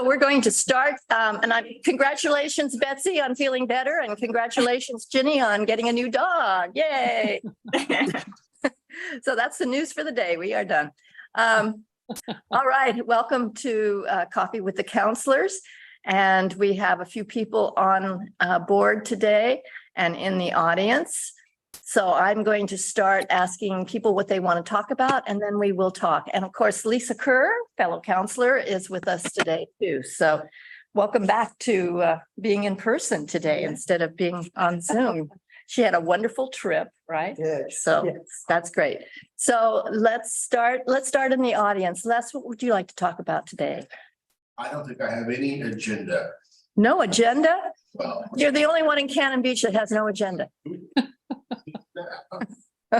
So we're going to start, congratulations, Betsy, on feeling better, and congratulations, Ginny, on getting a new dog. Yay! So that's the news for the day. We are done. All right, welcome to Coffee with the Councilors, and we have a few people on board today and in the audience. So I'm going to start asking people what they want to talk about, and then we will talk. And of course, Lisa Kerr, fellow councilor, is with us today too. So welcome back to being in person today instead of being on Zoom. She had a wonderful trip, right? Yes. So that's great. So let's start in the audience. Les, what would you like to talk about today? I don't think I have any agenda. No agenda? Well, You're the only one in Cannon Beach that has no agenda.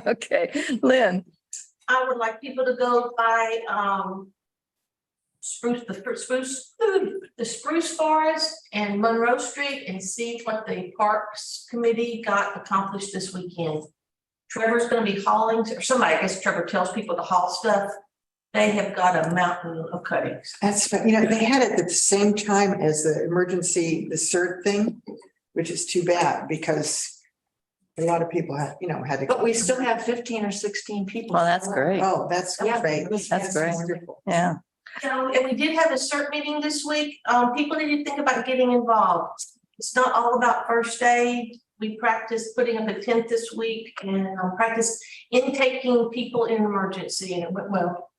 Okay, Lynn. I would like people to go by the Spruce Forest and Monroe Street and see what the Parks Committee got accomplished this weekend. Trevor's going to be hauling, or somebody, I guess Trevor tells people to haul stuff. They have got a mountain of cuttings. That's fine. You know, they had it at the same time as the emergency, the CERT thing, which is too bad because a lot of people had, had to. But we still have 15 or 16 people. Well, that's great. Oh, that's great. That's great. Wonderful. Yeah. And we did have a CERT meeting this week. People need to think about getting involved. It's not all about first aid. We practiced putting up a tent this week and practice intaking people in emergency, and it went well.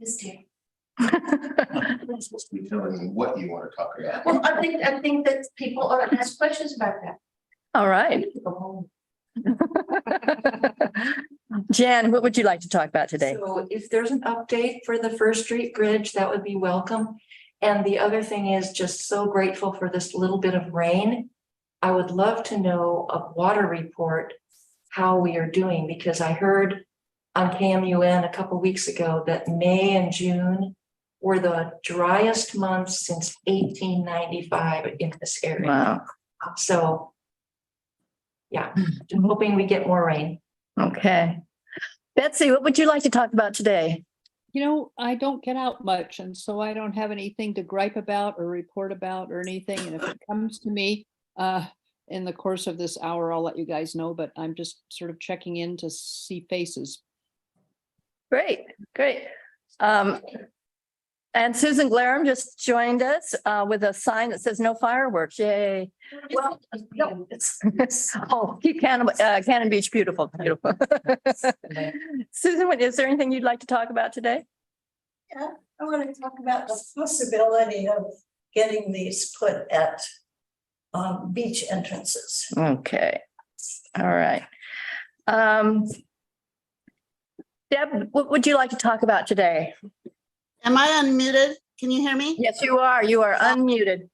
This day. I'm supposed to be telling you what you want to talk about. Well, I think that people ought to ask questions about that. All right. Jan, what would you like to talk about today? So if there's an update for the First Street Bridge, that would be welcome. And the other thing is just so grateful for this little bit of rain. I would love to know a water report, how we are doing, because I heard on KMUN a couple weeks ago that May and June were the driest months since 1895 in this area. Wow. So yeah, I'm hoping we get more rain. Okay. Betsy, what would you like to talk about today? You know, I don't get out much, and so I don't have anything to gripe about or report about or anything. And if it comes to me in the course of this hour, I'll let you guys know, but I'm just sort of checking in to see faces. Great, great. And Susan Glarum just joined us with a sign that says no fireworks. Yay. Well, no, Cannon Beach, beautiful, beautiful. Susan, is there anything you'd like to talk about today? Yeah, I want to talk about the possibility of getting these put at beach entrances. Okay. All right. Deb, what would you like to talk about today? Am I unmuted? Can you hear me? Yes, you are. You are unmuted.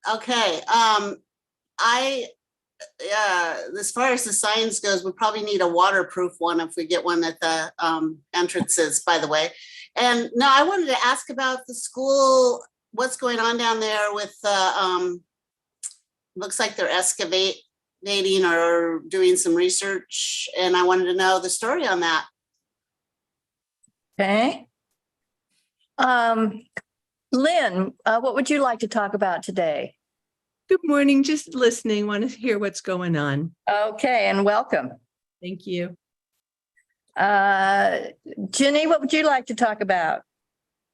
Okay. As far as the signs goes, we probably need a waterproof one if we get one at the entrances, by the way. And no, I wanted to ask about the school, what's going on down there with looks like they're excavating or doing some research. And I wanted to know the story on that. Okay. Lynn, what would you like to talk about today? Good morning. Just listening. Want to hear what's going on. Okay, and welcome. Thank you. Ginny, what would you like to talk about?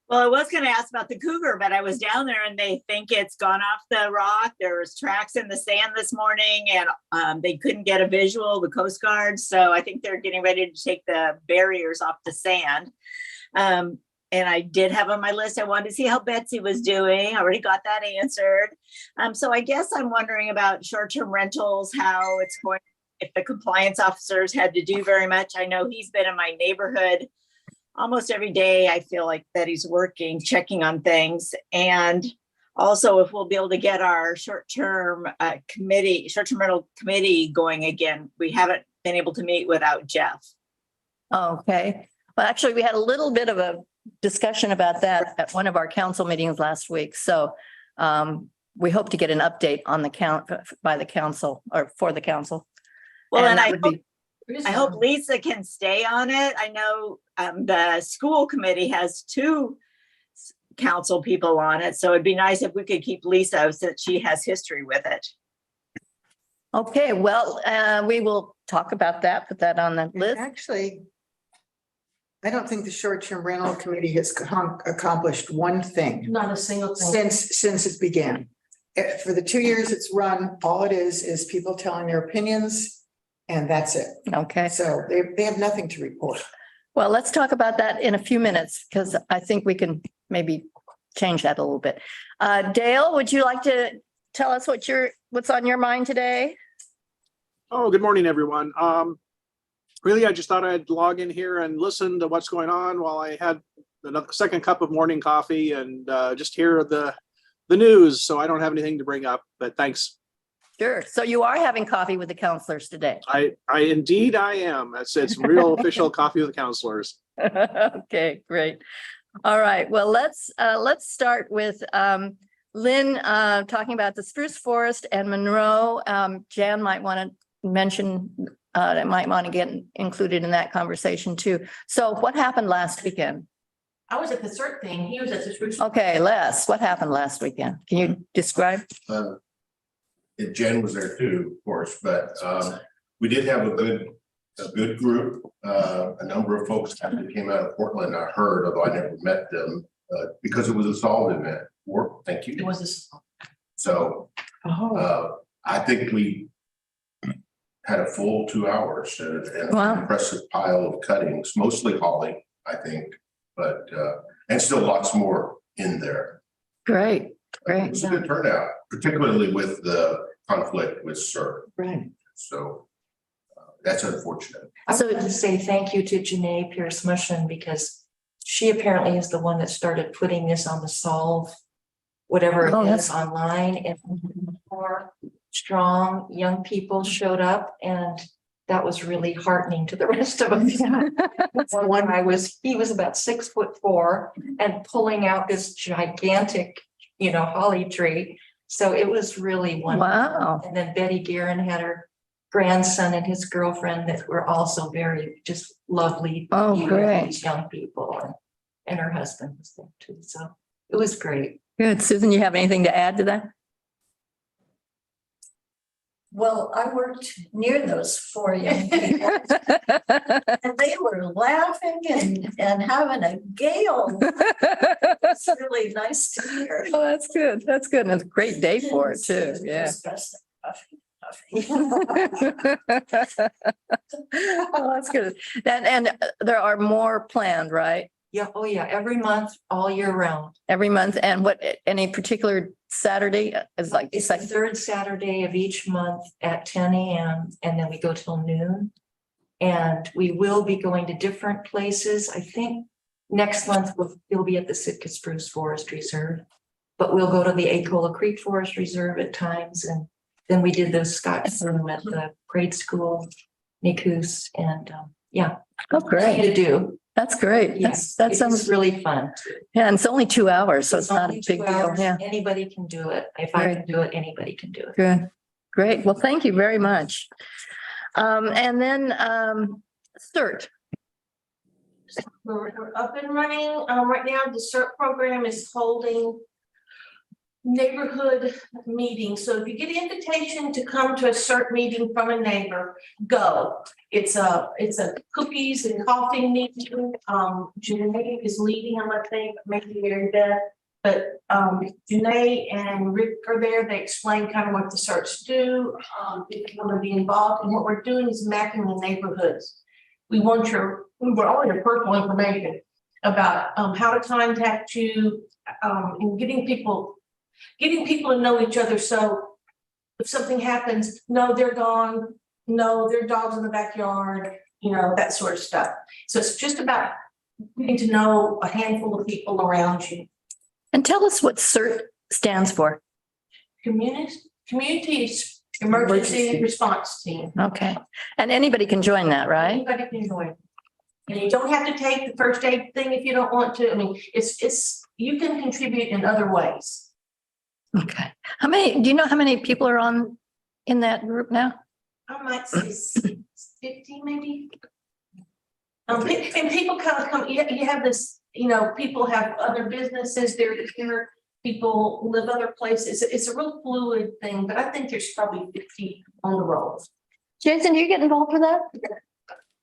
Well, I was going to ask about the Cougar, but I was down there and they think it's gone off the rock. There was tracks in the sand this morning and they couldn't get a visual, the Coast Guard. So I think they're getting ready to take the barriers off the sand. And I did have on my list, I wanted to see how Betsy was doing. I already got that answered. So I guess I'm wondering about short-term rentals, how it's going, if the compliance officers had to do very much. I know he's been in my neighborhood almost every day. I feel like that he's working, checking on things. And also if we'll be able to get our short-term rental committee going again. We haven't been able to meet without Jeff. Okay. Well, actually, we had a little bit of a discussion about that at one of our council meetings last week. So we hope to get an update on the by the council or for the council. Well, and I hope Lisa can stay on it. I know the school committee has two council people on it. So it'd be nice if we could keep Lisa since she has history with it. Okay, well, we will talk about that, put that on the list. Actually, I don't think the short-term rental committee has accomplished one thing Not a single thing. since it began. For the 2 years it's run, all it is people telling their opinions, and that's it. Okay, So they have nothing to report. well, let's talk about that in a few minutes because I think we can maybe change that a little bit. Dale, would you like to tell us what's on your mind today? Oh, good morning, everyone. Really, I just thought I'd log in here and listen to what's going on while I had another second cup of morning coffee and just hear the news. So I don't have anything to bring up, but thanks. Sure. So you are having coffee with the counselors today? I indeed I am. It's real official coffee with the counselors. Okay, great. All right. Well, let's start with Lynn talking about the spruce forest and Monroe. Jan might want to mention that might want to get included in that conversation too. So what happened last weekend? I was at the CERT thing. He was at the spruce. Okay, Les, what happened last weekend? Can you describe? Jen was there too, of course, but we did have a good group. A number of folks actually came out of Portland. I heard, although I never met them, because it was a solid event. Thank you. It was this. So I think we had a full 2 hours and Wow. an impressive pile of cuttings, mostly holly, I think, but and still lots more in there. Great, It great. was a good turnout, particularly with the conflict with CERT. Right. So that's unfortunate. I So- want to say thank you to Janae Pierce-Mushin because she apparently is the one that started putting this on the Solve, whatever Oh, it that's- is online, and more strong young people showed up, and that was really heartening to the rest of us. One guy he was about 6'4" and pulling out this gigantic, holly tree. So it was really wonderful. Wow. And then Betty Guerin had her grandson and his girlfriend that were also very just lovely. Oh, beautiful, great. these young people, and her husband was there too. So it was great. Good. Susan, you have anything to add to that? Well, I worked near those 4 young people and they were laughing and having a gale. It's really nice to hear. Oh, that's good. That's good. And it's a great day for it too. Yeah. Espresso, coffee. Oh, that's good. And there are more planned, right? Yeah. Oh yeah. Every month, all year round. Every month. And any particular Saturday is like It's the third Saturday of each month at 10 a.m. and then we go till noon. And we will be going to different places. I think next month we'll be at the Sitka Spruce Forest Reserve, but we'll go to the Acola Creek Forest Reserve at times. And then we did the Scotch room at the grade school, Nikus, and yeah. Oh, great. To do. That's great. Yes, That it sounds, was really fun. yeah, and it's only 2 hours, so it's not a only big 2 deal. hours. Yeah. Anybody can do it. If I can do it, anybody can do it. Good. Great. Well, thank you very much. And then CERT. We're up and running. Right now, the CERT program is holding neighborhood meetings. So if you get an invitation to come to a CERT meeting from a neighbor, go. It's a cookies and coffee meeting. Janae is leading them, I think, maybe Mary Beth. But Janae and Rick are there. They explain kind of what the CERTs do. If you want to be involved, and what we're doing is mapping the neighborhoods. We're all your personal information about how to contact you, and getting people to know each other. So if something happens, no, they're gone. No, their dog's in the backyard, that sort of stuff. So it's just about getting to know a handful of people around you. And tell us what CERT stands for. Community Emergency Response Team. Okay. And anybody can join that, right? Anybody can join. And you don't have to take the first aid thing if you don't want to. I mean, you can contribute in other ways. Okay. Do you know how many people are in that group now? I might say 50 maybe. And people kind of come, you have this, you know, people have other businesses, they're here, people live other places. It's a real fluid thing, but I think there's probably 50 on the roll. Jason, do you get involved with that?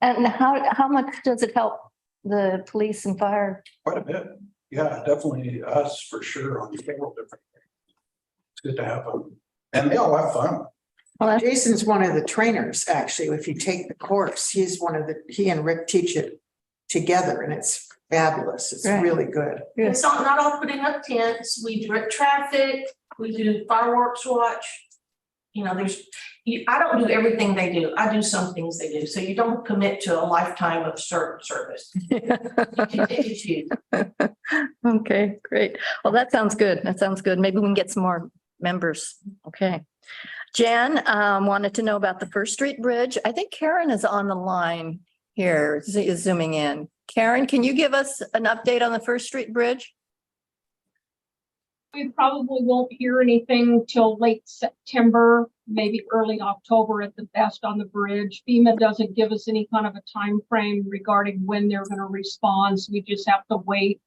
And how much does it help the police and fire? Quite a bit. Yeah, definitely us for sure on several different things. It's good to have them. And they all have fun. Jason's one of the trainers, actually. If you take the course, he and Rick teach it together and it's fabulous. It's Right. really good. It's not all putting up tents. We direct traffic, we do fireworks watch. You know, I don't do everything they do. I do some things they do. So you don't commit to a lifetime of certain service. You can pick and choose. Okay, great. Well, that sounds good. That sounds good. Maybe we can get some more members. Okay. Jan wanted to know about the First Street Bridge. I think Karen is on the line here, is zooming in. Karen, can you give us an update on the First Street Bridge? We probably won't hear anything till late September, maybe early October at the best on the bridge. FEMA doesn't give us any kind of a time frame regarding when they're going to respond, so we just have to wait.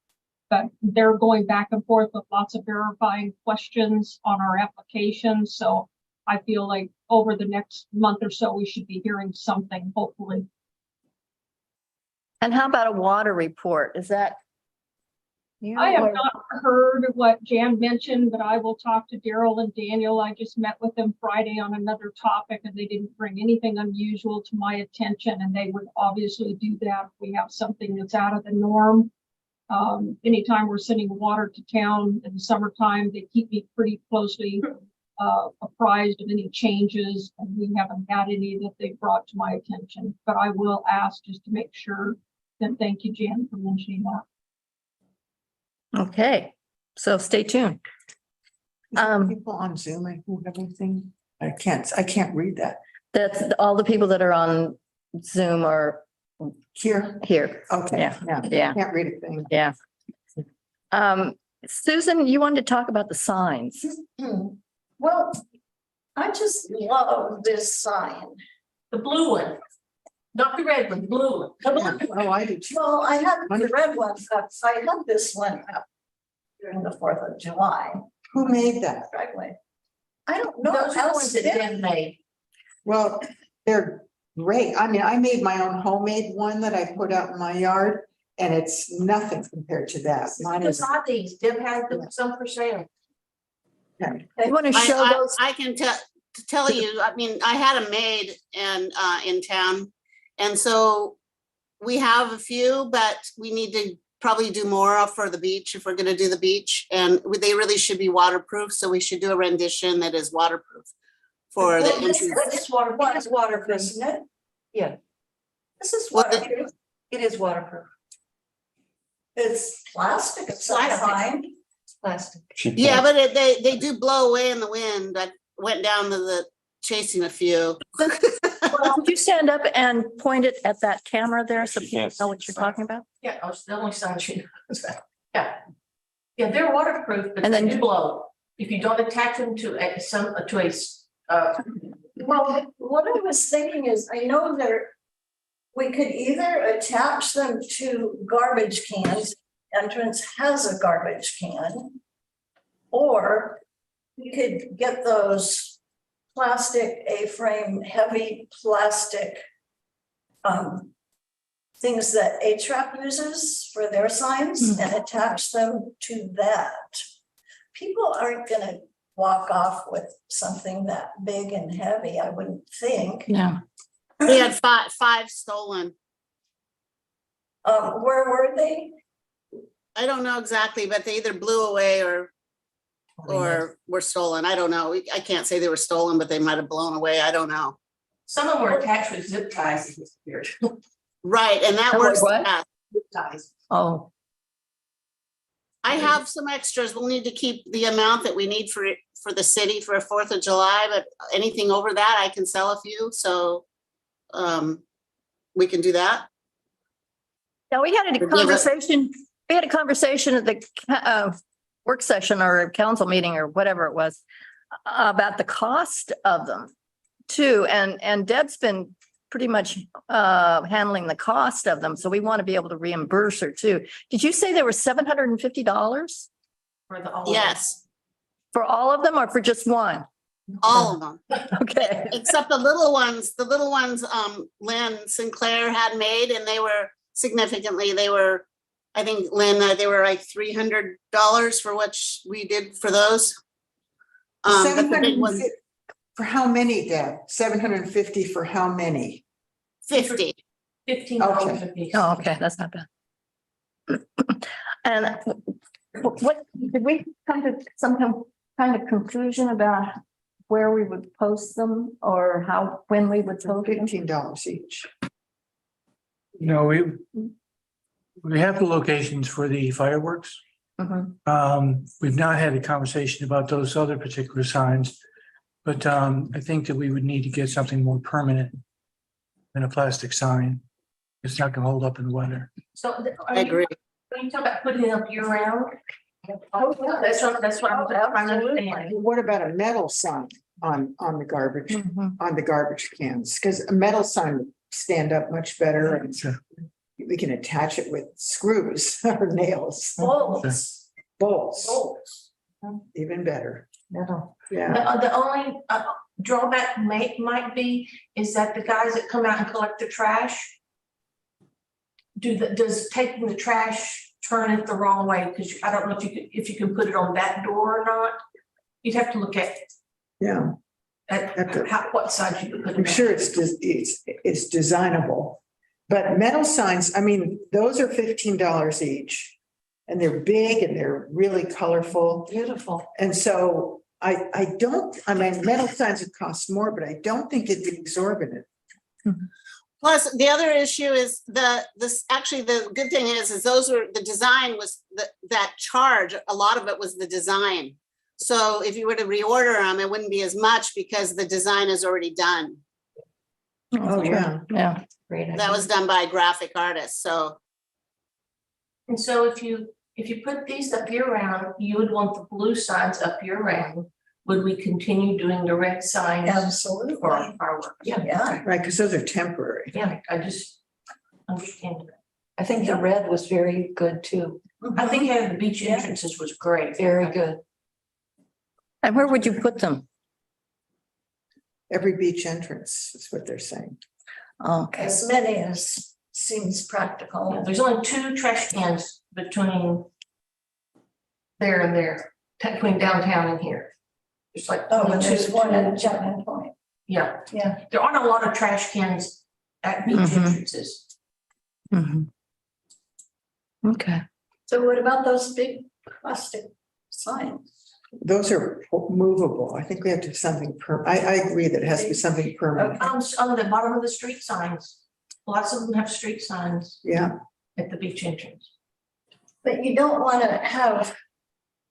But they're going back and forth with lots of verifying questions on our application. So I feel like over the next month or so, we should be hearing something, hopefully. And how about a water report? Is that? I have not heard what Jan mentioned, but I will talk to Daryl and Daniel. I just met with them Friday on another topic and they didn't bring anything unusual to my attention, and they would obviously do that if we have something that's out of the norm. Anytime we're sending water to town in the summertime, they keep me pretty closely apprised of any changes, and we haven't had any that they brought to my attention, but I will ask just to make sure. Then thank you, Jan, for mentioning that. Okay, so stay tuned. People on Zoom, I do everything. I can't read that. That's all the people that are on Zoom are Here, here. okay, Yeah. yeah, can't read a thing. Yeah. Susan, you wanted to talk about the signs. Well, I just love this sign. The blue one, not the red one, the blue one. The blue one. Oh, I do too. Well, I had the red one, but I had this one up during the 4th of July. Who made that? Driveway. I don't know. Those are the ones that Dan made. Well, they're great. I mean, I made my own homemade one that I put out in my yard and it's nothing compared to that. Mine is. Saw these, Deb had some for sale. You want to show those? I can tell you, I mean, I had them made and in town. And so we have a few, but we need to probably do more for the beach if we're going to do the beach. And they really should be waterproof. So we should do a rendition that is waterproof for the entrance. This waterproof, isn't it? Yeah, This is Well, waterproof. it is waterproof. It's plastic of some Plastic. kind. It's plastic. Yeah, but they do blow away in the wind. I went down to the chasing a few. Well, could you stand up and point it at that camera there so She people can't know what you're talking about? Yeah, I was the only sign she knows. Yeah. Yeah, they're waterproof, but And then- they do blow. If you don't attach them to a, Well, what I was thinking is, I know we could either attach them to garbage cans, entrance has a garbage can. Or we could get those plastic A-frame, heavy plastic things that A-Trap uses for their signs and attach them to that. People aren't gonna walk off with something that big and heavy, I wouldn't think. No. We had five stolen. Where were they? I don't know exactly, but they either blew away or were stolen. I don't know. I can't say they were stolen, but they might have blown away. I don't know. some of them were attached with zip ties and disappeared. Right, and that That was works what? best. Zip ties. Oh, I have some extras. We'll need to keep the amount that we need for the city for 4th of July, but anything over that, I can sell a few, so we can do that. now we had a Forgive it. conversation, we had a conversation at the work session or a council meeting or whatever it was about the cost of them too. And Deb's been pretty much handling the cost of them. So we want to be able to reimburse her too. Did you say there were $750 For the. Yes, for all of them or for just one? all of them. Okay. Except the little ones, Lynn Sinclair had made, and they were significantly, I think, Lynn, they were like $300 for what we did for those. But the big ones, 750 for how many, Deb? 750 for how many? 50. $15 a piece. Oh, okay, that's not bad. And what, did we come to some kind of conclusion about where we would post them or when we would post them? $15 each. No, we have the locations for the fireworks. Mhm. We've not had a conversation about those other particular signs. But I think that we would need to get something more permanent than a plastic sign. It's not gonna hold up in the weather. So I agree. Are you talking about putting it up year round? Oh, yeah, that's what I'm trying to understand. What about a metal sign on the garbage, Mhm. on the garbage cans? Because a metal sign would stand up much better and we can attach it with screws or nails, Bolts. bolts, even better. Metal. Yeah. The only drawback might be is that the guys that come out and collect the trash. Does taking the trash turn it the wrong way? Because I don't know if you can put it on that door or not. You'd have to look at Yeah. what side you could put it on. I'm sure it's designable. But metal signs, I mean, those are $15 each. And they're big and they're really colorful. Beautiful. And so I mean, metal signs would cost more, but I don't think it'd be exorbitant. Plus, the other issue is the good thing is the design was that charge, a lot of it was the design. So if you were to reorder them, it wouldn't be as much because the design is already done. Oh, yeah. Yeah. Great idea. That was done by a graphic artist, so. And so if you put these up year round, you would want the blue signs up year round. Would we continue doing the red signs? Absolutely. For our fireworks? Yeah. Right, because those are temporary. Yeah, I just understand that. I think the red was very good too. I think having the beach entrances was great. Very good. And where would you put them? Every beach entrance is what they're saying. Okay. As many as seems practical. There's only 2 trash cans between there and there, between downtown and here. There's like. Oh, and there's 2. one at Chapman Point. Yeah, Yeah. there aren't a lot of trash cans at beach Mhm. entrances. Mhm. Okay. So what about those big plastic signs? Those are movable. I think we have to have something I agree that it has to be something permanent. On the bottom of the street signs, lots of them have street signs Yeah. at the beach entrance. But you don't want to have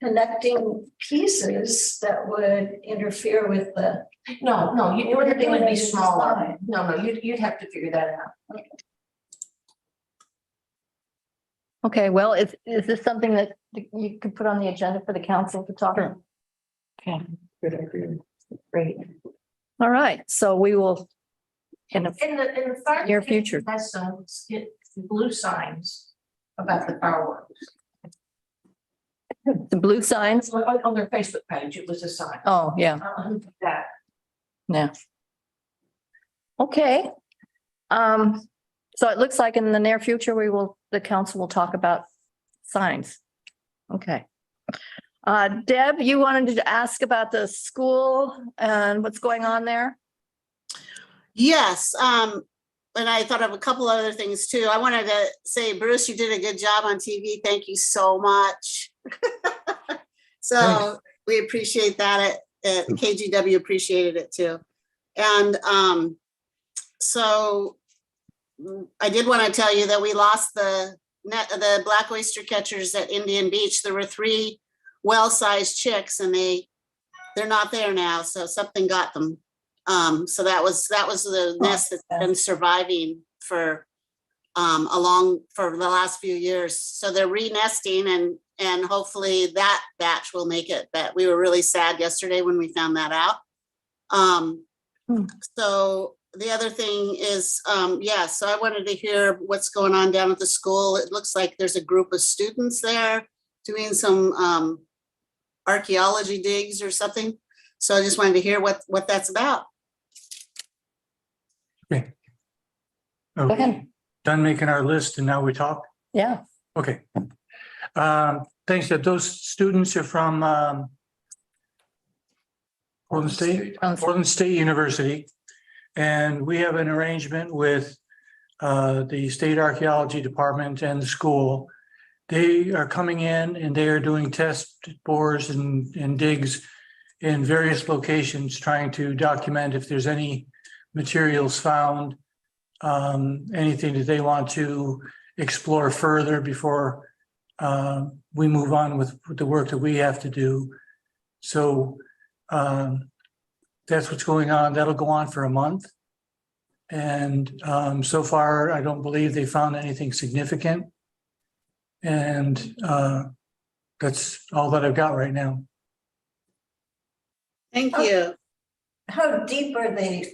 connecting pieces that would interfere with the. No, everything would be Everything is smaller. fine. No, you'd have to figure that out. Okay, well, is this something that you could put on the agenda for the council to talk about? Okay, Good idea. great. All right, so we will, in the In the fire. Near future. Has some blue signs about the fireworks. the blue signs. On their Facebook page, it was a sign. Oh, yeah, I don't know who did that. yeah. Okay. So it looks like in the near future, the council will talk about signs. Okay. Deb, you wanted to ask about the school and what's going on there? Yes, and I thought of a couple other things too. I wanted to say, Bruce, you did a good job on TV. Thank you so much. So Thanks. we appreciate that. KGW appreciated it too. And so I did want to tell you that we lost the black oyster catchers at Indian Beach. There were 3 well-sized chicks and they're not there now. So something got them. So that was the nest that's been surviving for the last few years. So they're re-nesting and hopefully that batch will make it. But we were really sad yesterday when we found that out. So the other thing is, yeah, so I wanted to hear what's going on down at the school. It looks like there's a group of students there doing some archaeology digs or something. So I just wanted to hear what that's about. Okay. Go ahead. Done making our list and now we talk? Yeah. Okay. Thanks. Those students are from Portland State University. And we have an arrangement with the State Archeology Department and the school. They are coming in and they are doing test bores and digs in various locations, trying to document if there's any materials found, anything that they want to explore further before we move on with the work that we have to do. So that's what's going on. That'll go on for a month. And so far, I don't believe they found anything significant. And that's all that I've got right now. Thank you. How deep are they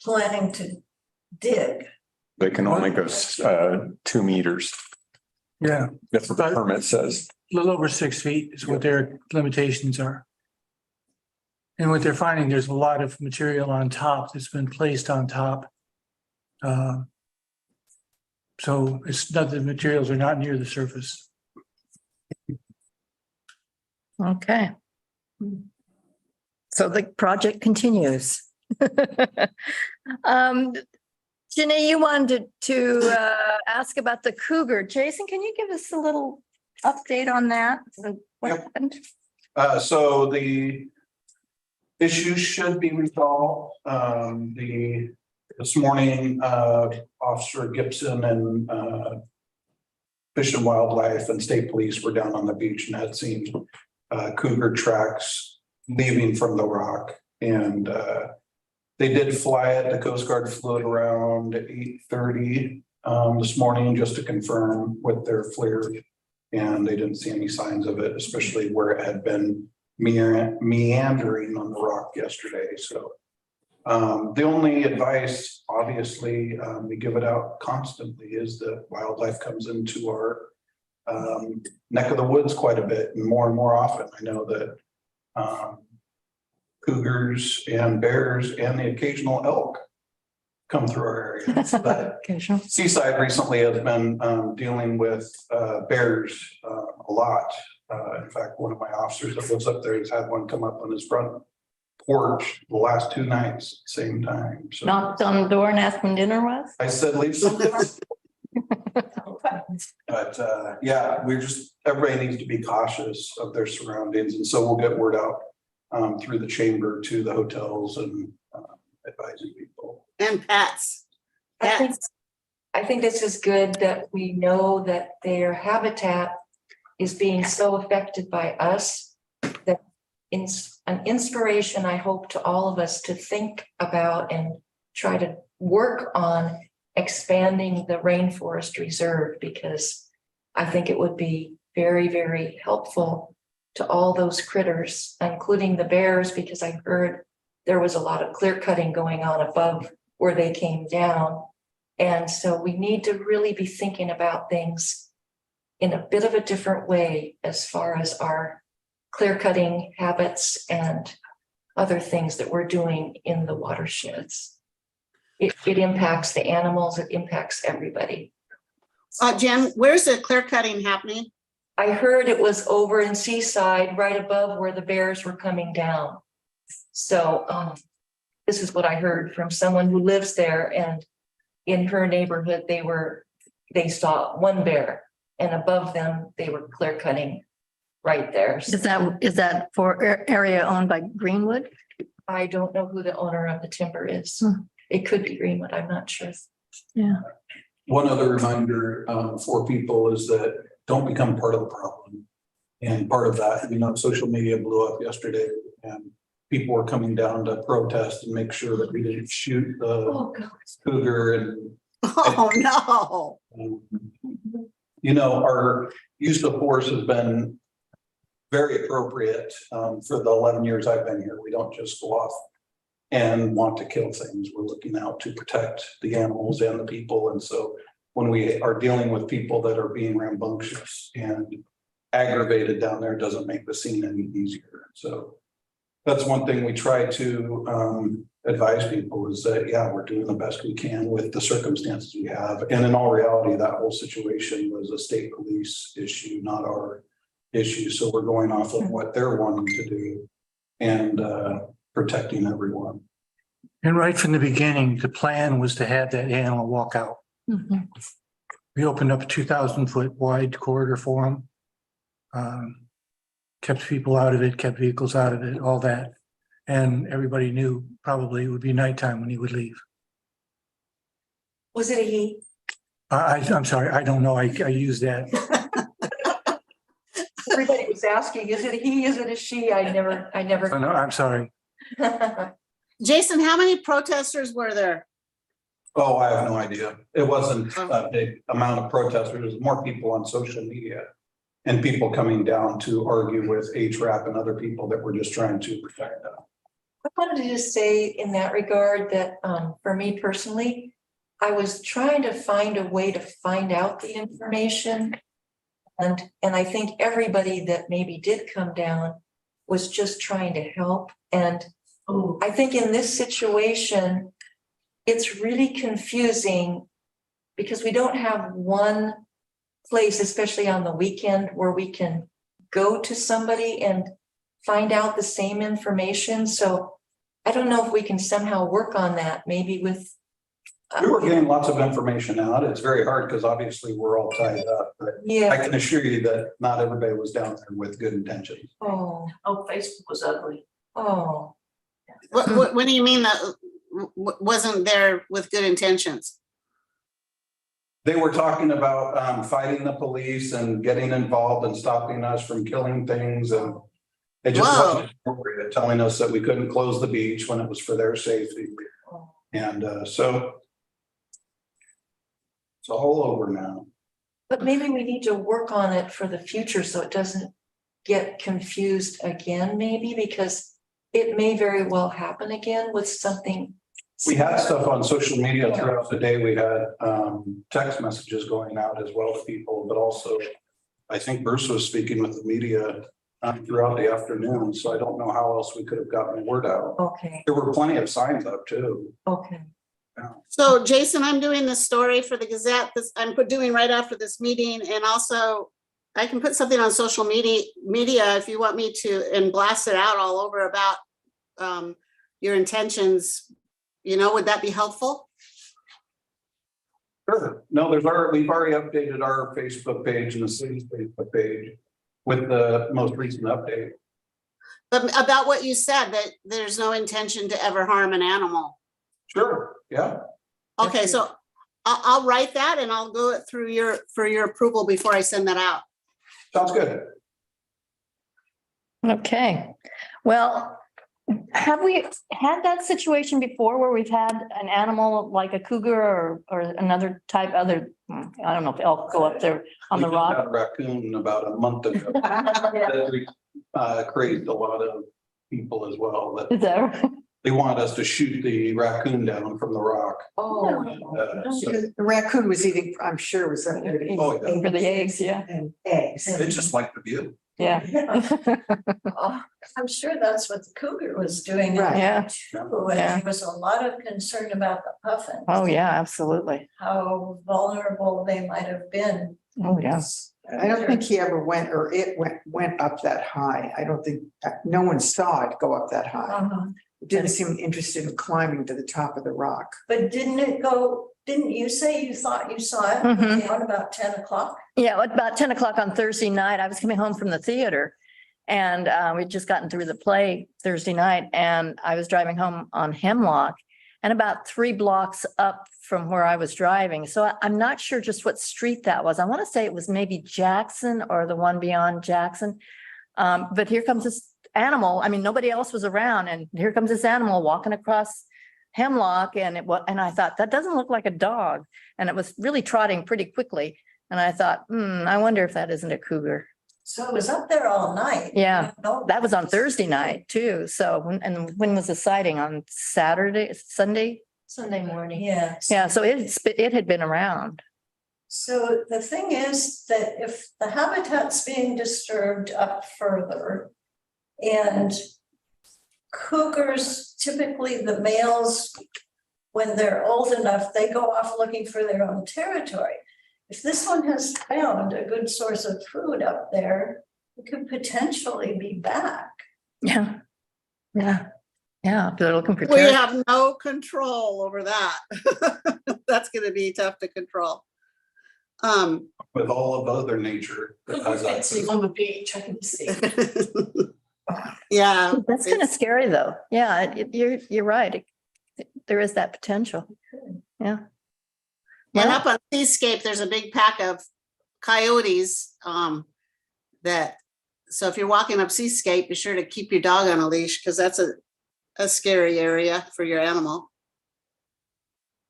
planning to dig? They can only go 2 meters. Yeah. That's what the permit says. A little over 6 feet is what their limitations are. And what they're finding, there's a lot of material on top that's been placed on top. So it's not, the materials are not near the surface. Okay. So the project continues. Jenny, you wanted to ask about the Cougar. Jason, can you give us a little update on that? What happened? So the issue should be resolved. This morning, Officer Gibson and Fish and Wildlife and State Police were down on the beach and had seen cougar tracks leaving from the rock. And they did fly it. The Coast Guard flew it around at 8:30 this morning just to confirm with their FLIR. And they didn't see any signs of it, especially where it had been meandering on the rock yesterday. So the only advice, obviously, we give it out constantly, is that wildlife comes into our neck of the woods quite a bit and more often. I know that cougars and bears and the occasional elk come through our area. But Seaside recently has been dealing with bears a lot. In fact, one of my officers that lives up there has had one come up on his front porch the last 2 nights at the same time. So Knocked on the door and asked when dinner was? I said, leave some dinner. But yeah, everybody needs to be cautious of their surroundings. And so we'll get word out through the chamber to the hotels and advising people. And pets. I think this is good that we know that their habitat is being so affected by us, that an inspiration, I hope, to all of us to think about and try to work on expanding the rainforest reserve, because I think it would be very, very helpful to all those critters, including the bears, because I heard there was a lot of clear cutting going on above where they came down. And so we need to really be thinking about things in a bit of a different way as far as our clear cutting habits and other things that we're doing in the watersheds. It impacts the animals, it impacts everybody. Jen, where's the clear cutting happening? I heard it was over in Seaside, right above where the bears were coming down. So this is what I heard from someone who lives there, and in her neighborhood, they saw one bear, and above them, they were clear cutting right there. Is that for area owned by Greenwood? I don't know who the owner of the timber is. It could be Greenwood, I'm not sure. Yeah. One other reminder for people is that don't become part of the problem. And part of that, social media blew up yesterday and people were coming down to protest and make sure that we didn't shoot the cougar and our use of force has been very appropriate for the 11 years I've been here. We don't just go off and want to kill things. We're looking out to protect the animals and the people. And so when we are dealing with people that are being rambunctious and aggravated down there, it doesn't make the scene any easier. So that's one thing we try to advise people is that, yeah, we're doing the best we can with the circumstances we have. And in all reality, that whole situation was a state police issue, not our issue. So we're going off of what they're wanting to do and protecting everyone. And right from the beginning, the plan was to have that animal walk out. We opened up a 2,000-foot wide corridor for them. Kept people out of it, kept vehicles out of it, all that. And everybody knew probably it would be nighttime when he would leave. Was it a he? I'm sorry, I don't know. I use that. Everybody was asking, is it a he, is it a she? I never. Oh, no, I'm sorry. Jason, how many protesters were there? Oh, I have no idea. It wasn't a big amount of protesters. There's more people on social media and people coming down to argue with HRAP and other people that were just trying to protect them. I wanted to just say in that regard that for me personally, I was trying to find a way to find out the information. And I think everybody that maybe did come down was just trying to help. And I think in this situation, it's really confusing because we don't have one place, especially on the weekend, where we can go to somebody and find out the same information. So I don't know if we can somehow work on that, maybe with. We were getting lots of information out. It's very hard because obviously we're all tied up. But Yeah. I can assure you that not everybody was down there with good intentions. Oh, Facebook was ugly. oh. What do you mean that wasn't there with good intentions? They were talking about fighting the police and getting involved and stopping us from killing things. And it just wasn't appropriate, telling us that we couldn't close the beach when it was for their safety. And so it's all over now. But maybe we need to work on it for the future so it doesn't get confused again, maybe, because it may very well happen again with something. We had stuff on social media throughout the day. We had text messages going out as well to people, but also I think Bruce was speaking with the media throughout the afternoon. So I don't know how else we could have gotten the word out. Okay. There were plenty of signs up too. Okay. So Jason, I'm doing this story for the Gazette. I'm doing right after this meeting, and also I can put something on social media if you want me to, and blast it out all over about your intentions. You know, would that be helpful? Sure. No, we've already updated our Facebook page and the city's Facebook page with the most recent update. But about what you said, that there's no intention to ever harm an animal. Sure. Yeah. Okay, so I'll write that and I'll go through for your approval before I send that out. Sounds good. Okay, well, have we had that situation before where we've had an animal like a cougar or another type, I don't know if elk go up there on the We just had rock? a raccoon about a month ago. That crazed a lot of people as well. That Is that? they wanted us to shoot the raccoon down from the rock. Oh. So The raccoon was eating, I'm sure was up there. eating Oh, yeah. For the eggs, yeah. And eggs. They just like the view. Yeah. Oh, I'm sure that's what the cougar was doing. Right. Yeah. Too, and there was a lot of concern about the puffins. Oh, yeah, absolutely. How vulnerable they might have been. Oh, yes. I don't think he ever went, or it went up that high. I don't think, no one saw it go up that high. It didn't seem interested in climbing to the top of the rock. But didn't you say you thought you saw it around about 10 o'clock? Yeah, about 10 o'clock on Thursday night, I was coming home from the theater and we'd just gotten through the play Thursday night and I was driving home on Hemlock and about 3 blocks up from where I was driving. So I'm not sure just what street that was. I want to say it was maybe Jackson or the one beyond Jackson. But here comes this animal. I mean, nobody else was around and here comes this animal walking across Hemlock and I thought that doesn't look like a dog. And it was really trotting pretty quickly. And I thought, I wonder if that isn't a cougar. So I was up there all night. Yeah, No, that was on Thursday night too. So, and when was the sighting? On Saturday, Sunday? Sunday morning. Yeah. Yeah, so it had been around. So the thing is that if the habitat's being disturbed up further and cougars, typically the males, when they're old enough, they go off looking for their own territory. If this one has found a good source of food up there, it could potentially be back. Yeah. Yeah. Yeah, they're looking for. We have no control over that. That's gonna be tough to control. With all of other nature. On the beach, I can see. Yeah. That's kind of scary though. Yeah, you're right. There is that potential. Yeah. And up on Seascape, there's a big pack of coyotes, so if you're walking up Seascape, be sure to keep your dog on a leash, because that's a scary area for your animal.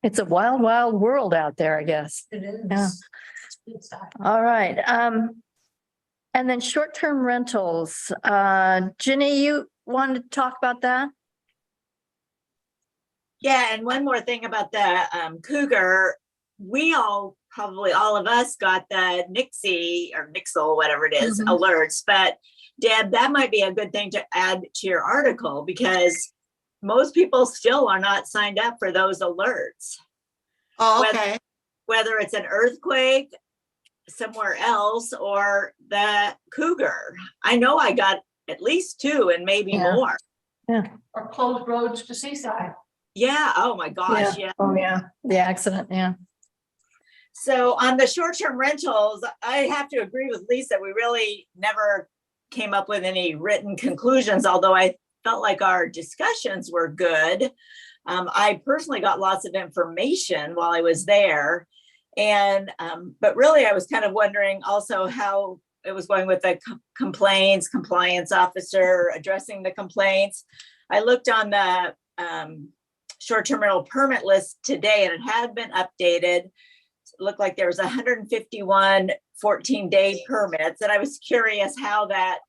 It's a wild, wild world out there, I guess. It is. Yeah. All right. And then short-term rentals. Ginny, you wanted to talk about that? Yeah, and one more thing about the Cougar, probably all of us got the Nixie or Nixle, whatever it is, alerts. But Deb, that might be a good thing to add to your article, because most people still are not signed up for those alerts. Oh, okay. Whether it's an earthquake somewhere else or the Cougar. I know I got at least 2 and maybe more. Yeah. Or closed roads to Seaside. Yeah. Oh my gosh. Yeah. Oh, yeah. The accident. Yeah. So on the short-term rentals, I have to agree with Lisa. We really never came up with any written conclusions, although I felt like our discussions were good. I personally got lots of information while I was there. And, but really I was kind of wondering also how it was going with the complaints, compliance officer addressing the complaints. I looked on the short-term rental permit list today and it had been updated. It looked like there was 151 14-day permits. And I was curious how that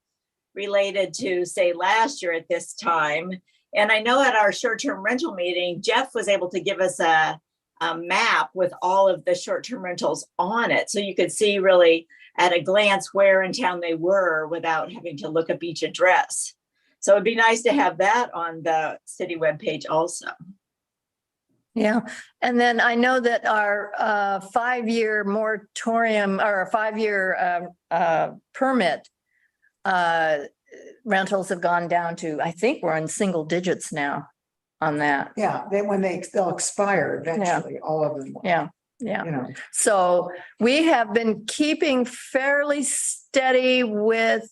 related to, say, last year at this time. And I know at our short-term rental meeting, Jeff was able to give us a map with all of the short-term rentals on it. So you could see really at a glance where in town they were without having to look up each address. So it'd be nice to have that on the city webpage also. Yeah. And then I know that our 5-year moratorium or a 5-year permit rentals have gone down to, I think we're in single digits now on that. Yeah, they'll expire eventually, all of them. Yeah. Yeah. You know, So we have been keeping fairly steady with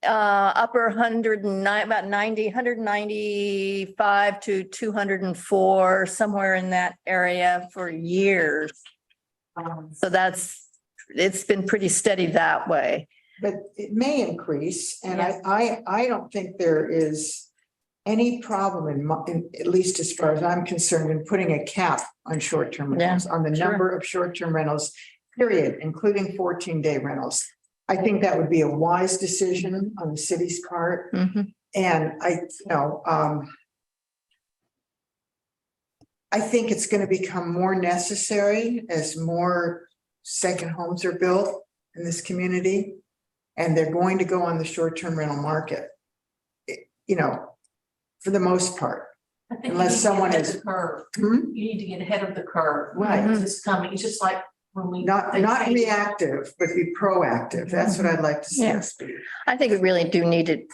upper 109, about 90, 195 to 204, somewhere in that area for years. So it's been pretty steady that way. but it may increase, and Yeah. I don't think there is any problem at least as far as I'm concerned, in putting a cap on short-term rentals, on the sure. number of short-term rentals, period, including 14-day rentals. I think that would be a wise decision on the city's part. Mhm. And I think it's going to become more necessary as more second homes are built in this community. And they're going to go on the short-term rental market, for the most part. I think Unless someone is- the curve. Hmm? You need to get ahead of the curve. Right. Because it's coming. It's just like when we. Not reactive, but be proactive. That's what I'd like to see Yeah. us be. I think we really do need to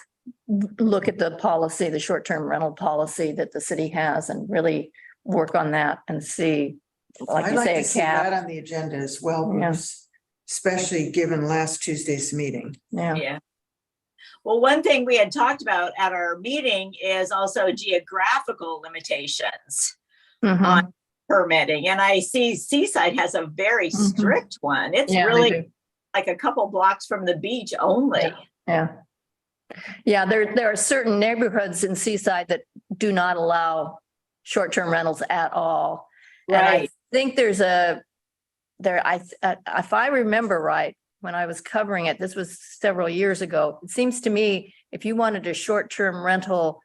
look at the policy, the short-term rental policy that the city has and really work on that and see, like I'd you like say, to a see that cap. on the agenda as well, Yeah. Bruce, especially given last Tuesday's meeting. Yeah. Yeah. Well, one thing we had talked about at our meeting is also geographical limitations Mhm. on permitting. And I see Seaside has a very strict one. It's Yeah, they really do. like a couple blocks from the beach only. Yeah. Yeah, there are certain neighborhoods in Seaside that do not allow short-term rentals at all. And I Right. think if I remember right, when I was covering it, this was several years ago. It seems to me, if you wanted a short-term rental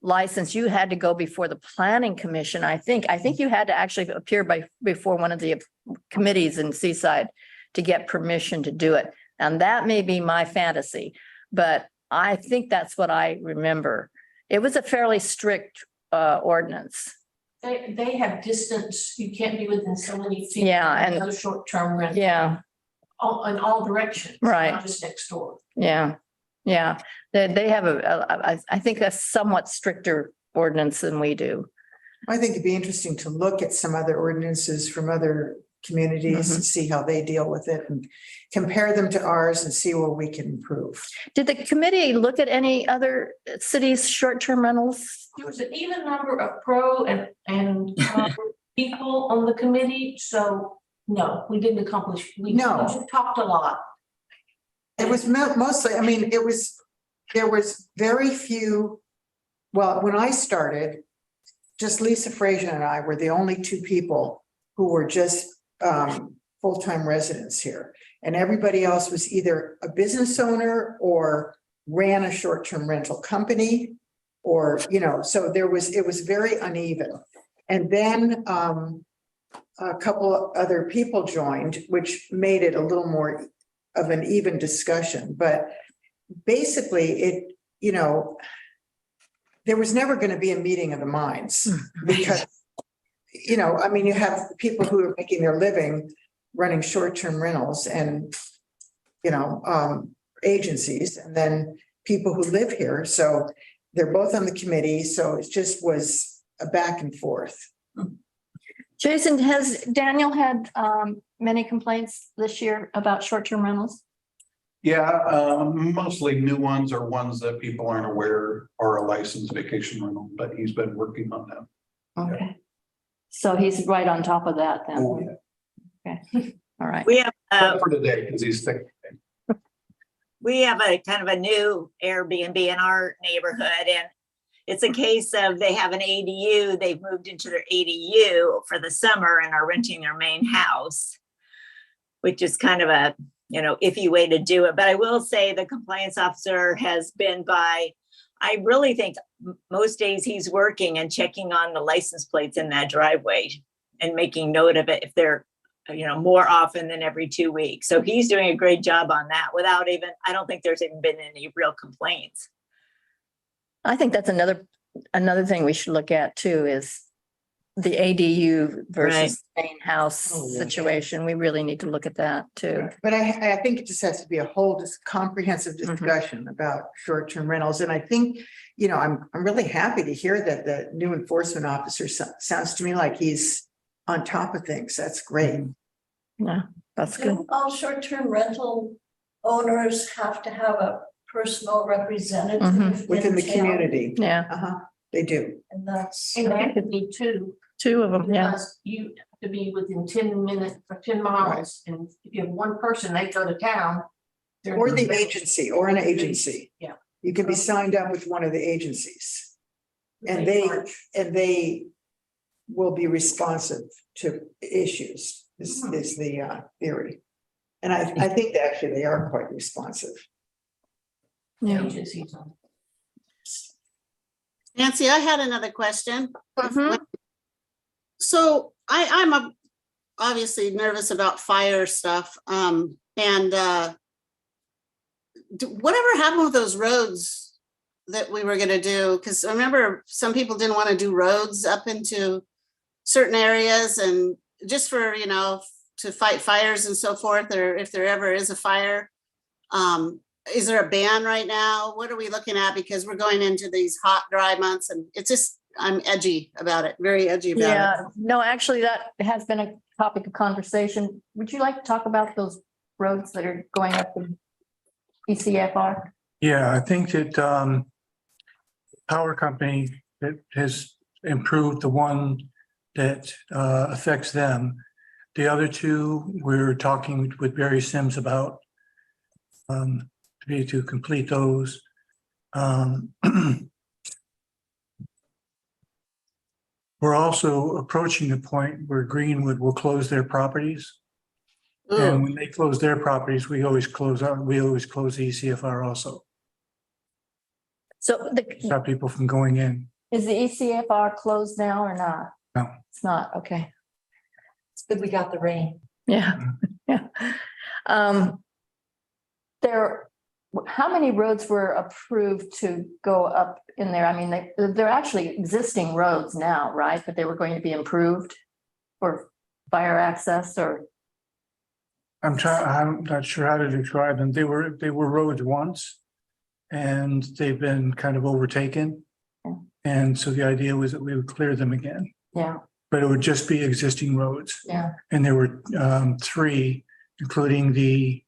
license, you had to go before the planning commission. I think you had to actually appear before one of the committees in Seaside to get permission to do it. And that may be my fantasy, but I think that's what I remember. It was a fairly strict ordinance. They have distance, you can't be within so many feet. Yeah, and no short-term rental. yeah, In all directions. Right. Not just next door. yeah, yeah. They have I think a somewhat stricter ordinance than we do. I think it'd be interesting to look at some other ordinances from other communities and see how they deal with it and compare them to ours and see where we can improve. Did the committee look at any other cities' short-term rentals? There was an even number of pro and con people on the committee, so no, we didn't accomplish. We just talked a lot. It was mostly, I mean, there was very few, well, when I started, just Lisa Frazier and I were the only two people who were just full-time residents here. And everybody else was either a business owner or ran a short-term rental company or, so it was very uneven. And then a couple of other people joined, which made it a little more of an even discussion. But basically there was never going to be a meeting of the minds because, I mean, you have people who are making their living running short-term rentals and, agencies, and then people who live here. So they're both on the committee. So it just was a back and forth. Jason, has Daniel had many complaints this year about short-term rentals? Yeah, mostly new ones or ones that people aren't aware are a licensed vacation rental, but he's been working on them. Okay. So he's right on top of that then. Oh, yeah. Okay. All right. We have For today, because he's thick. we have a kind of a new Airbnb in our neighborhood, and it's a case of they have an ADU. They've moved into their ADU for the summer and are renting their main house, which is kind of a, iffy way to do it. But I will say the compliance officer has been by, I really think most days he's working and checking on the license plates in that driveway and making note of it if they're, more often than every 2 weeks. So he's doing a great job on that without even, I don't think there's even been any real complaints. I think that's another thing we should look at too, is the ADU versus main house situation. We really need to look at that too. But I think it just has to be a whole comprehensive discussion about short-term rentals. And I think, I'm really happy to hear that the new enforcement officer sounds to me like he's on top of things. That's great. Yeah, that's good. Do all short-term rental owners have to have a personal representative Within the in town? community. Yeah. They do. And that's. And that could be two of them. Yeah. because you have to be within 10 minutes or 10 miles. And if you have one person, they go to town. Or the agency or an agency. Yeah. You can be signed up with one of the agencies. And they will be responsive to issues, is the theory. And I think that actually they are quite responsive. Yeah. Agencies. Nancy, I had another question. Mhm. So I'm obviously nervous about fire stuff. Whatever happened with those roads that we were gonna do? Because I remember some people didn't want to do roads up into certain areas and just for, to fight fires and so forth, or if there ever is a fire. Is there a ban right now? What are we looking at? Because we're going into these hot, dry months and it's just, I'm edgy about it, very edgy about it. Yeah, no, actually, that has been a topic of conversation. Would you like to talk about those roads that are going up the ECFR? Yeah, I think that power company that has improved the one that affects them. The other two, we're talking with Barry Sims about to complete those. We're also approaching the point where Greenwood will close their properties. And Ooh, when they close their properties, we always close the ECFR also, So stop people from going in. is the ECFR closed now or not? No. It's not, okay. It's good we got the rain. Yeah, yeah. There, how many roads were approved to go up in there? I mean, they're actually existing roads now, right? But they were going to be improved for fire access or? I'm not sure how to describe them. They were roads once and they've been kind of overtaken. Yeah. And so the idea was that we would clear them again, Yeah, but it would just be existing roads. yeah, And there were 3, including the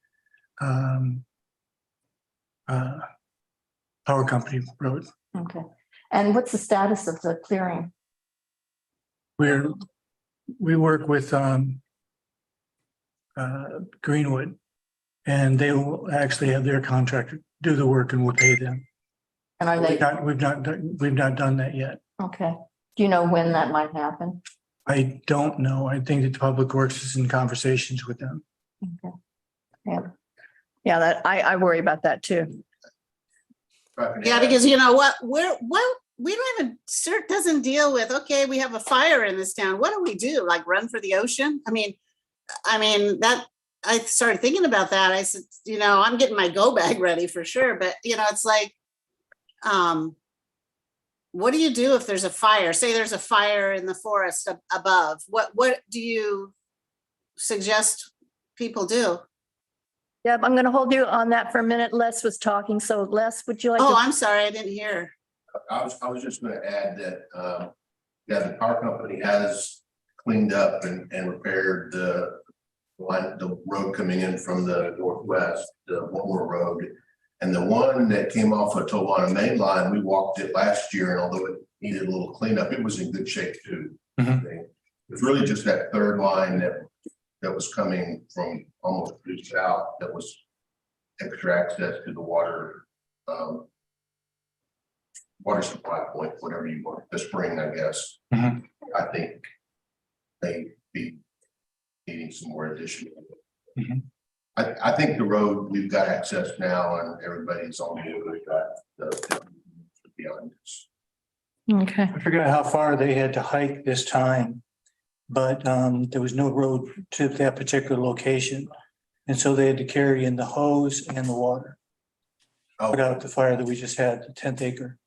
power company road. okay. And what's the status of the clearing? We work with Greenwood, and they will actually have their contractor do the work and we'll pay them. And are they, We've not done that yet. okay. Do you know when that might happen? I don't know. I think that Public Works is in conversations with them. Okay. Yeah. Yeah, that I worry about that too. yeah, because you know what, we don't even, CERT doesn't deal with, okay, we have a fire in this town. What do we do? Like run for the ocean? I mean, that, I started thinking about that. I said, you know, I'm getting my go bag ready for sure. But, you know, it's like, what do you do if there's a fire? Say there's a fire in the forest above. What do you suggest people do? Yeah, I'm going to hold you on that for a minute. Les was talking. So Les, would you like? Oh, to? I'm sorry, I didn't hear. I was just gonna add that, yeah, the power company has cleaned up and repaired the road coming in from the northwest, the Wilmer Road. And the one that came off of Tolana Main Line, we walked it last year, and although it needed a little cleanup, it was in good shape too. It's really just that third line that was coming from almost due south that was extra access to the water, water supply point, whatever you want, the spring, I guess. I think they be needing some more additional. I think the road, we've got access now and everybody's on board with that. Beyond this. Okay. I forgot how far they had to hike this time, but there was no road to that particular location. And so they had to carry in the hose and the water. Put out the fire that we just had, the 10th acre.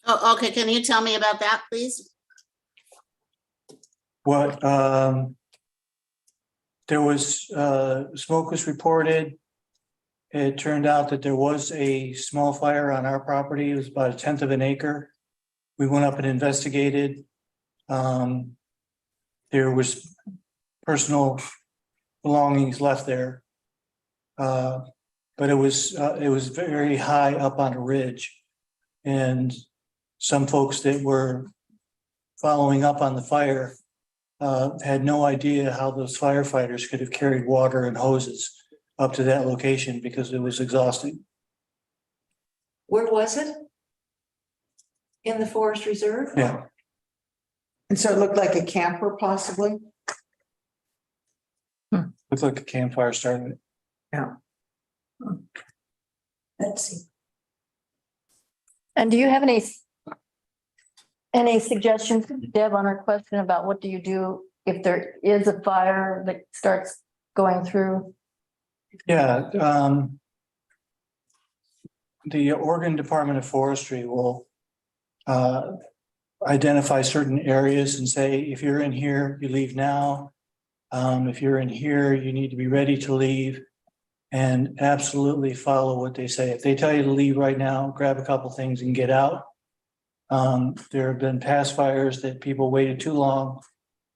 Oh, okay. Can you tell me about that, please? What, there was, smoke was reported. It turned out that there was a small fire on our property. It was about 1/10 of an acre. We went up and investigated. There was personal belongings left there. But it was very high up on a ridge. And some folks that were following up on the fire had no idea how those firefighters could have carried water and hoses up to that location because it was exhausting. Where was it? In the forest reserve? Yeah. And so it looked like a camper possibly? Looked like a campfire started. Yeah. Let's see. And do you have any suggestions, Deb, on our question about what do you do if there is a fire that starts going through? Yeah. The Oregon Department of Forestry will identify certain areas and say, if you're in here, you leave now. If you're in here, you need to be ready to leave, and absolutely follow what they say. If they tell you to leave right now, grab a couple things and get out. There have been past fires that people waited too long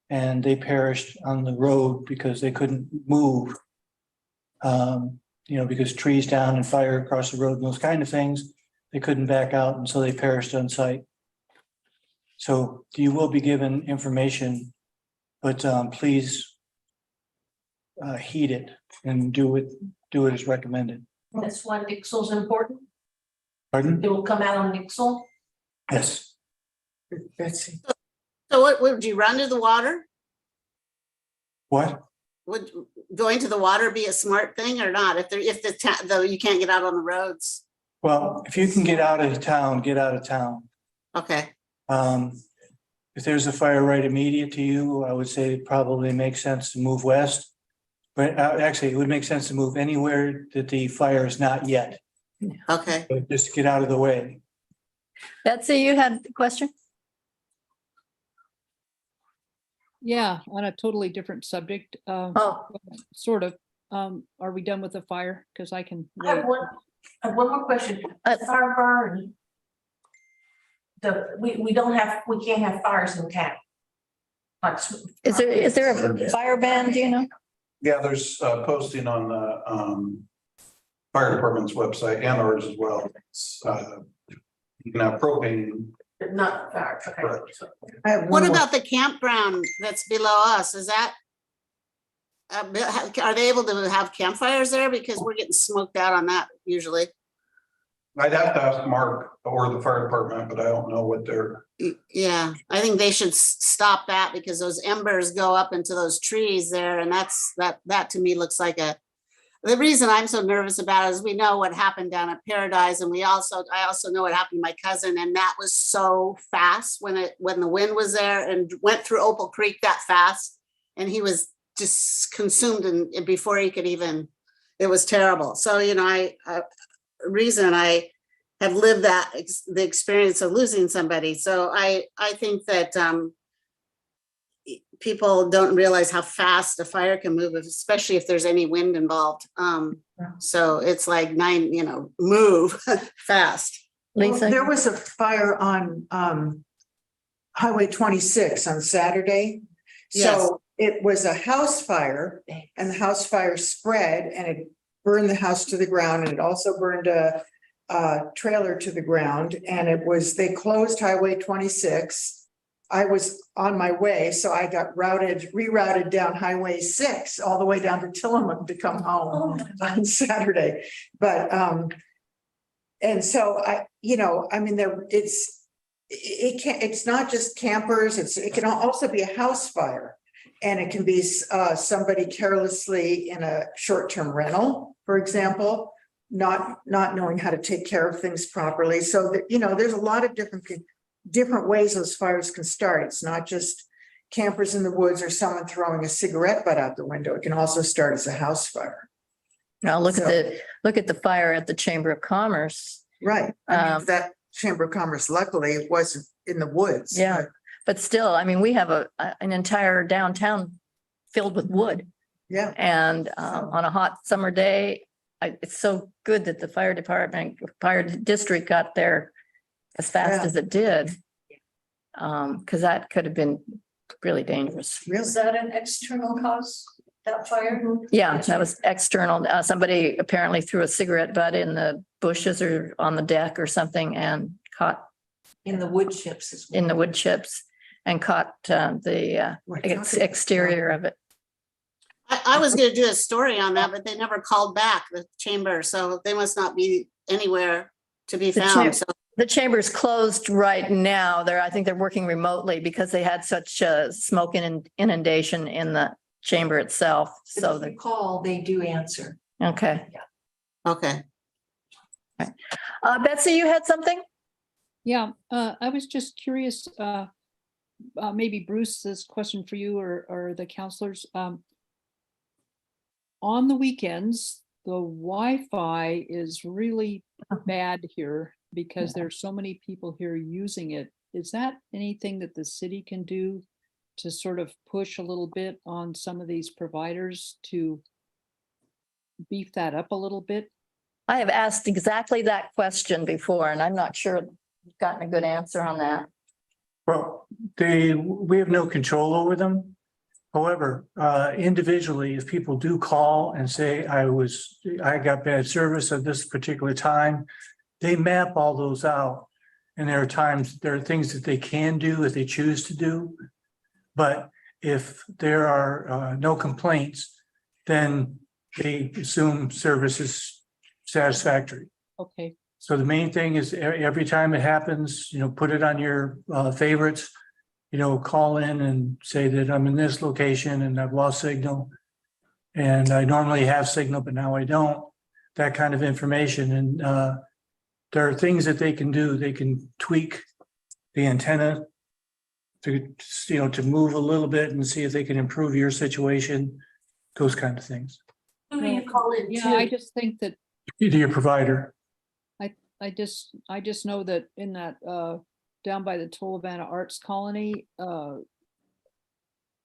and they perished on the road because they couldn't move. Because trees down and fire across the road and those kind of things, they couldn't back out, and so they perished on site. So you will be given information, but please heed it and do it as recommended. That's why Nixle's important. Pardon? It will come out on Nixle. Yes. Betsy. So what would you run to the water? What? would going to the water be a smart thing or not? Though you can't get out on the roads. Well, if you can get out of town, get out of town. Okay, If there's a fire right immediate to you, I would say it probably makes sense to move west. But actually, it would make sense to move anywhere that the fire is not yet. okay. But just get out of the way. Betsy, you had a question? Yeah, on a totally different subject, Oh, sort of. Are we done with the fire? Because I can I wait. have one more question. Fire burn. We can't have fires in town. Like, is there a fire ban, do you know? Yeah, there's posting on the fire department's website and ours as well. It's, you can have propane. Not fire, okay. I have What one more. about the campground that's below us? Is that? Are they able to have campfires there? Because we're getting smoked out on that usually. I'd have to ask Mark or the fire department, but I don't know what they're. Yeah, I think they should stop that because those embers go up into those trees there, and that to me looks like the reason I'm so nervous about it is we know what happened down at Paradise, and I also know what happened to my cousin, and that was so fast when the wind was there and went through Opal Creek that fast, and he was just consumed and before he could even, it was terrible. So, you know, I have lived the experience of losing somebody. So I think that people don't realize how fast a fire can move, especially if there's any wind involved. So it's like move fast. Lisa? Well, there was a fire on Highway 26 on Saturday. Yes. So it was a house fire and the house fire spread and it burned the house to the ground, and it also burned a trailer to the ground. And they closed Highway 26. I was on my way, so I got rerouted down Highway 6 all the way down to Tillamook to come home on Saturday. But and so it's not just campers, it can also be a house fire. And it can be somebody carelessly in a short-term rental, for example, not knowing how to take care of things properly. So that, there's a lot of different ways those fires can start. It's not just campers in the woods or someone throwing a cigarette butt out the window. It can also start as a house fire. Now look at the fire at the Chamber of Commerce. Right. That Chamber of Commerce luckily wasn't in the woods. Yeah. But still, I mean, we have an entire downtown filled with wood. Yeah. And on a hot summer day, it's so good that the fire district got there as fast as it did. Because that could have been really dangerous. Is that an external cause, that fire? Yeah, that was external. Somebody apparently threw a cigarette butt in the bushes or on the deck or something and caught. In the wood chips as well. In the wood chips and caught the exterior of it. I was going to do a story on that, but they never called back, the chamber, so they must not be anywhere to be found. The chamber's closed right now. I think they're working remotely because they had such smoke inundation in the chamber itself. So if you call, they do answer. Okay. Okay. Betsy, you had something? Yeah, I was just curious, maybe Bruce, this question for you or the counselors. On the weekends, the Wi-Fi is really bad here because there's so many people here using it. Is that anything that the city can do to sort of push a little bit on some of these providers to beef that up a little bit? I have asked exactly that question before, and I'm not sure I've gotten a good answer on that. Well, we have no control over them. However, individually, if people do call and say, I got bad service at this particular time, they map all those out. And there are things that they can do if they choose to do. But if there are no complaints, then they assume service is satisfactory. Okay. So the main thing is every time it happens, put it on your favorites, call in and say that I'm in this location and I've lost signal. And I normally have signal, but now I don't, that kind of information. And there are things that they can do. They can tweak the antenna to, to move a little bit and see if they can improve your situation, those kind of things. Who do you call in Yeah, I to? just think that To your provider. I just know that in that down by the Tolovana Arts Colony,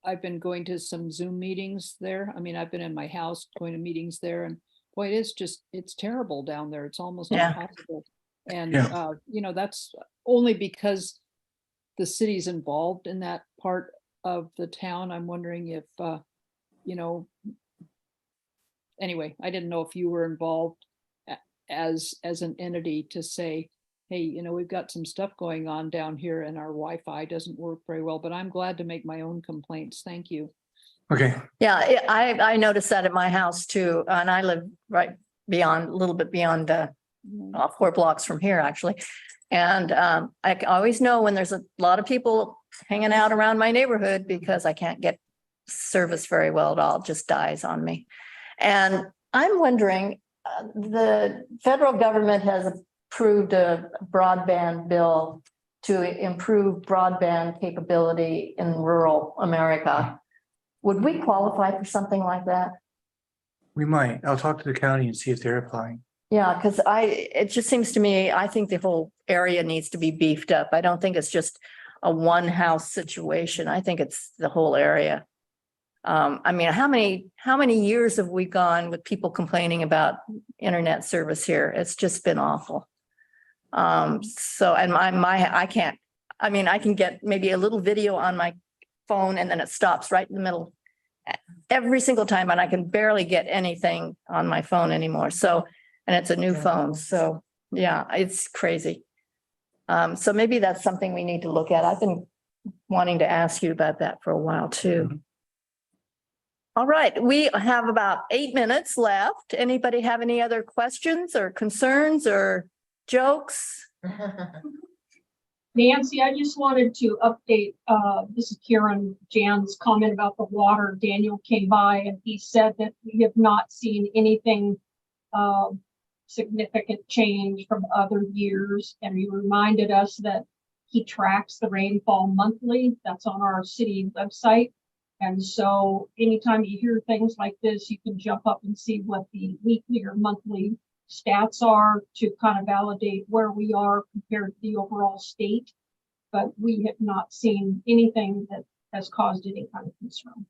I've been going to some Zoom meetings there. I mean, I've been in my house going to meetings there, and boy, it's terrible down there. It's almost Yeah. impossible. And Yeah. that's only because the city's involved in that part of the town. I'm wondering if anyway, I didn't know if you were involved as an entity to say, hey, we've got some stuff going on down here and our Wi-Fi doesn't work very well, but I'm glad to make my own complaints. Thank you. Okay. Yeah, I noticed that at my house too, and I live right beyond, a little bit beyond 4 blocks from here, actually. And I always know when there's a lot of people hanging out around my neighborhood because I can't get service very well at all, it just dies on me. And I'm wondering, the federal government has approved a broadband bill to improve broadband capability in rural America. Would we qualify for something like that? We might. I'll talk to the county and see if they're applying. Yeah, because it just seems to me, I think the whole area needs to be beefed up. I don't think it's just a one house situation. I think it's the whole area. I mean, how many years have we gone with people complaining about internet service here? It's just been awful. So, and I can't, I mean, I can get maybe a little video on my phone and then it stops right in the middle every single time, and I can barely get anything on my phone anymore. So, and it's a new phone. So yeah, it's crazy. So maybe that's something we need to look at. I've been wanting to ask you about that for a while too. All right, we have about 8 minutes left. Anybody have any other questions or concerns or jokes? Nancy, I just wanted to update, this is Karen Jan's comment about the water. Daniel came by and he said that we have not seen anything significant change from other years. And he reminded us that he tracks the rainfall monthly. That's on our city website. And so anytime you hear things like this, you can jump up and see what the weekly or monthly stats are to kind of validate where we are compared to the overall state. But we have not seen anything that has caused any kind of concern.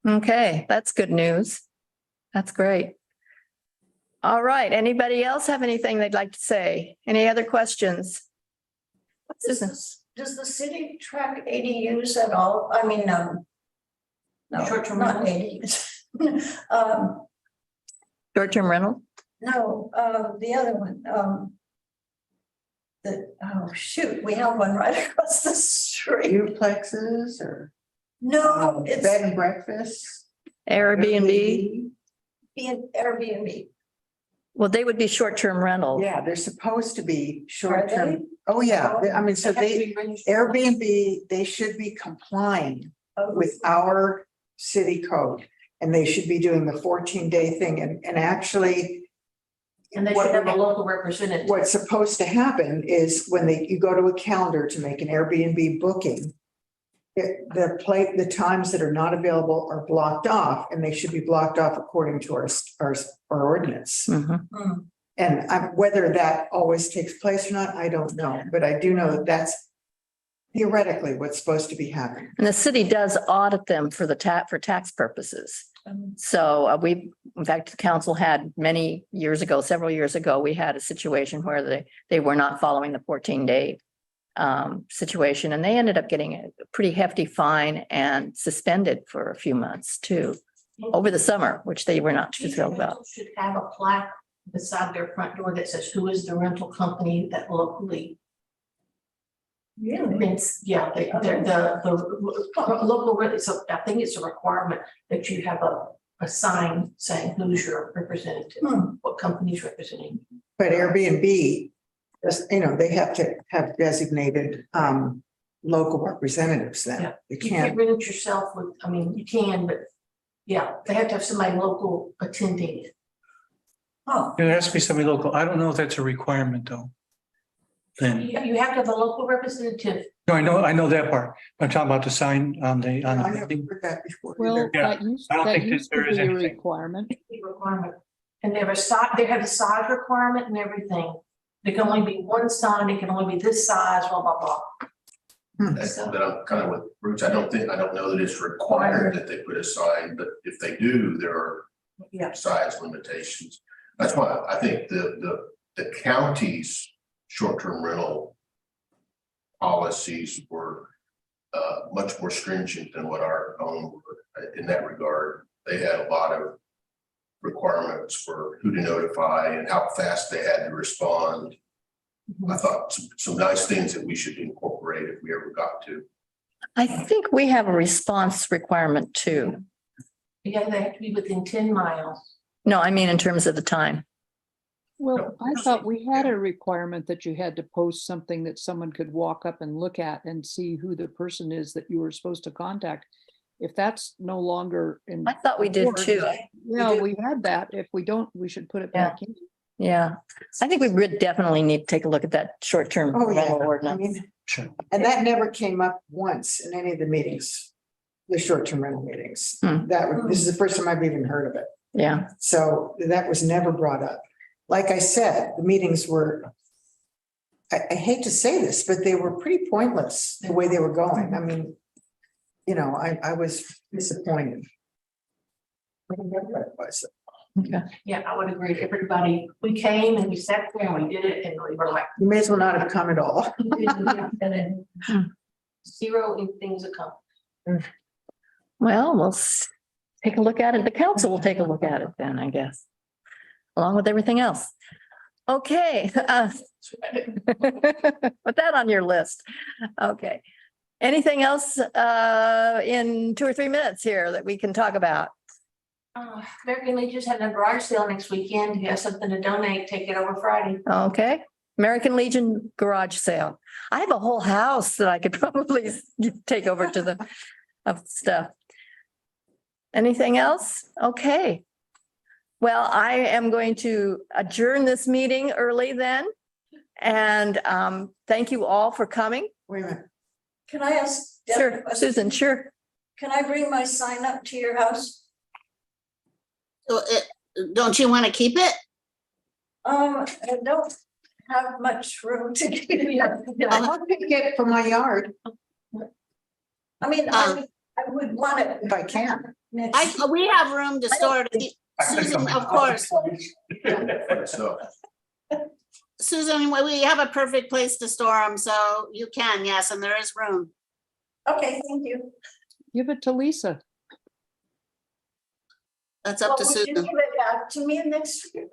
Okay, that's good news. That's great. All right, anybody else have anything they'd like to say? Any other questions? Does the city track ADUs at all? I mean, no, Short-term not rentals? ADUs. Short-term rental? No, the other one, we have one right across the street. Duplexes or No, it's bed and breakfast. Airbnb? Airbnb. Well, they would be short-term rental. Yeah, they're supposed to be Are short-term. they? Oh, yeah. I mean, so They have to they, be registered. Airbnb, they should be complying with our city code. And they should be doing the 14-day thing and actually. And they should have a local representative. What's supposed to happen is when you go to a calendar to make an Airbnb booking, the times that are not available are blocked off, and they should be blocked off according to our ordinance. Mhm. And whether that always takes place or not, I don't know, but I do know that that's theoretically what's supposed to be happening. And the city does audit them for for tax purposes. So in fact, the council had several years ago, we had a situation where they were not following the 14-day situation, and they ended up getting a pretty hefty fine and suspended for a few months too, over the summer, which they were not too thrilled about. Should have a plaque beside their front door that says, who is the rental company that locally. Really? Yeah, the local, so I think it's a requirement that you have a sign saying who's your representative, what company's representing you. But Airbnb, they have to have designated local representatives then. Yeah. You You can't can't. rent it yourself with, I mean, you can, but Yeah, they have to have somebody local attending. Oh, There has to be somebody local. I don't know if that's a requirement though. Then, You have to have a local representative. no, I know that part. I'm talking about the sign on the, I never on heard that before Well, either. Yeah, that used, I don't that think that used to there is be a anything. requirement. Requirement. And they have a size, they have a size requirement and everything. There can only be one sign, it can only be this size, blah, blah, blah. But I'm kind of with Bruce. I don't know that it's required that they put a sign, but if they do, there are Yeah. size limitations. That's why I think the county's short-term rental policies were much more stringent than what our own were in that regard. They had a lot of requirements for who to notify and how fast they had to respond. I thought some nice things that we should incorporate if we ever got to. I think we have a response requirement too. Yeah, they have to be within 10 miles. No, I mean in terms of the time. Well, I thought we had a requirement that you had to post something that someone could walk up and look at and see who the person is that you were supposed to contact. If that's no longer in. I thought we did too. Yeah, we had that. If we don't, we should put it back in. Yeah, I think we would definitely need to take a look at that short-term Oh, yeah. rental I ordinance. mean, Sure. and that never came up once in any of the meetings, the short-term rental meetings. This is the first time I've even heard of it. Yeah, So that was never brought up. Like I said, the meetings were, I hate to say this, but they were pretty pointless the way they were going. I mean, you know, I was disappointed. Whatever it was. Yeah, I would agree. Everybody, we came and we sat there and we did it and we were like. You may as well not have come at all. And then zero in things accomplished. well, take a look at it. The council will take a look at it then, I guess. Along with everything else. Okay. Put that on your list. Okay. Anything else in 2 or 3 minutes here that we can talk about? American Legion's having a garage sale next weekend. If you have something to donate, take it over Friday. Okay. American Legion garage sale. I have a whole house that I could probably take over to the of stuff. Anything else? Okay. Well, I am going to adjourn this meeting early then. And thank you all for coming. Wait a minute. can I ask? Deb a Sure, question? Susan, sure. Can I bring my sign up to your house? Don't you want to keep it? I don't have much room to keep it. I'll take it from my yard I mean, I would want it if I can. next. We have room to store it. Susan, of course. So Susan, we have a perfect place to store them, so you can, yes, and there is room. Okay, thank you. Give it to Lisa. That's up to Well, would you Susan. give it back to me next year?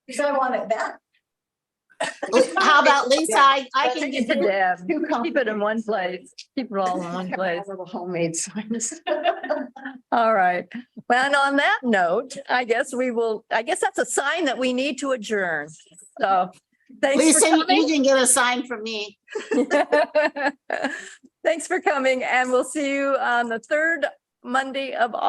Because I want it back. How about Lisa? I can Give give it to you, Deb. Keep it in one place. Keep it all in one place. Little homemade signs. All right. Well, and on that note, I guess that's a sign that we need to adjourn. So thanks Lisa, for you coming. can get a sign from me. Thanks for coming, and we'll see you on the third Monday of August.